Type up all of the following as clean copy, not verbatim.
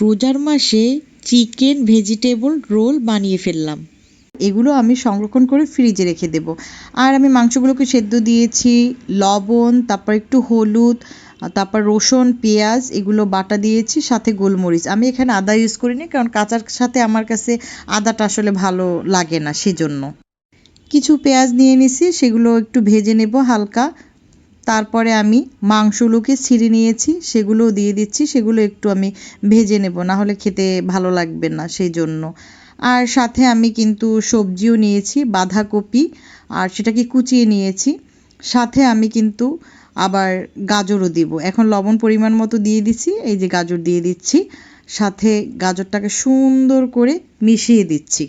রোজার মাসে chicken vegetable roll বানিয়ে ফেললাম। এগুলো আমি সংরক্ষণ করে ফ্রিজে রেখে দেব। আর আমি মাংসগুলোকে সেদ্ধ দিয়েছি, লবণ, তারপর একটু হলুদ, তারপর রসুন, পেঁয়াজ এগুলো বাটা দিয়েছি, সাথে গোলমরিচ। আমি এখানে আদা ইউজ করিনি, কারণ কাঁচার সাথে আমার কাছে আদাটা আসলে ভালো লাগে না, সেজন্য। কিছু পেঁয়াজ নিয়ে নিছি, সেগুলো একটু ভেজে নেব হালকা। তারপরে আমি মাংসগুলোকে ছিঁড়ে নিয়েছি, সেগুলোও দিয়ে দিচ্ছি। সেগুলো একটু আমি ভেজে নেব, না হলে খেতে ভালো লাগবে না, সেই জন্য। আর সাথে আমি কিন্তু সবজিও নিয়েছি, বাঁধাকপি, আর সেটাকে কুচিয়ে নিয়েছি। সাথে আমি কিন্তু আবার গাজরও দিব। এখন লবণ পরিমাণ মতো দিয়ে দিচ্ছি, এই যে গাজর দিয়ে দিচ্ছি। সাথে গাজরটাকে সুন্দর করে মিশিয়ে দিচ্ছি।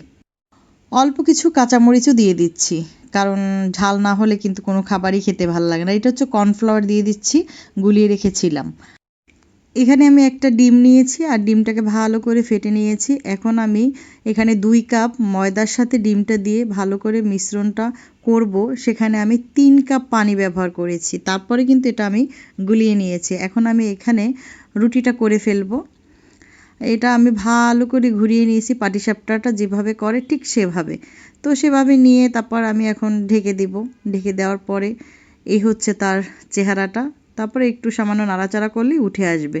অল্প কিছু কাঁচামরিচও দিয়ে দিচ্ছি, কারণ ঝাল না হলে কিন্তু কোনো খাবারই খেতে ভালো লাগে না। এটা হচ্ছে কর্নফ্লাওয়ার দিয়ে দিচ্ছি, গুলিয়ে রেখেছিলাম। এখানে আমি একটা ডিম নিয়েছি, আর ডিমটাকে ভালো করে ফেটে নিয়েছি। এখন আমি এখানে 2 কাপ ময়দার সাথে ডিমটা দিয়ে ভালো করে মিশ্রণটা করব। সেখানে আমি 3 কাপ পানি ব্যবহার করেছি, তারপরে কিন্তু এটা আমি গুলিয়ে নিয়েছি। এখন আমি এখানে রুটিটা করে ফেলবো। এটা আমি ভালো করে ঘুরিয়ে নিয়েছি, পাটিসাপটাটা যেভাবে করে ঠিক সেভাবে। তো সেভাবে নিয়ে তারপর আমি এখন ঢেকে দিব। ঢেকে দেওয়ার পরে এই হচ্ছে তার চেহারাটা। তারপরে একটু সামান্য নাড়াচাড়া করলেই উঠে আসবে।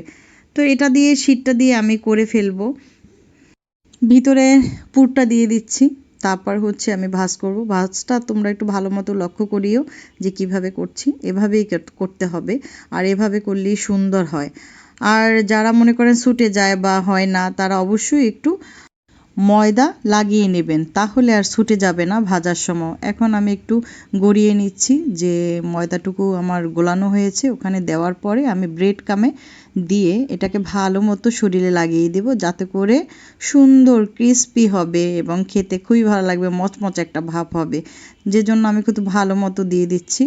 তো এটা দিয়ে শীটটা দিয়ে আমি করে ফেলবো। ভিতরে পুরটা দিয়ে দিচ্ছি। তারপর হচ্ছে আমি ভাঁজ করব। ভাঁজটা তোমরা একটু ভালো মতো লক্ষ্য করিও যে কিভাবে করছি। এভাবেই করতে হবে, আর এভাবে করলেই সুন্দর হয়। আর যারা মনে করেন ছুটে যায় বা হয় না, তারা অবশ্যই একটু ময়দা লাগিয়ে নেবেন, তাহলে আর ছুটে যাবে না ভাজার সময়। এখন আমি একটু গড়িয়ে নিচ্ছি, যে ময়দাটুকু আমার গোলানো হয়েছে। ওখানে দেওয়ার পরে আমি ব্রেড কামে দিয়ে এটাকে ভালো মতো শরীরে লাগিয়ে দেব, যাতে করে সুন্দর ক্রিস্পি হবে এবং খেতে খুবই ভালো লাগবে, মচমচ একটা ভাব হবে। যে জন্য আমি খুব ভালো মতো দিয়ে দিচ্ছি।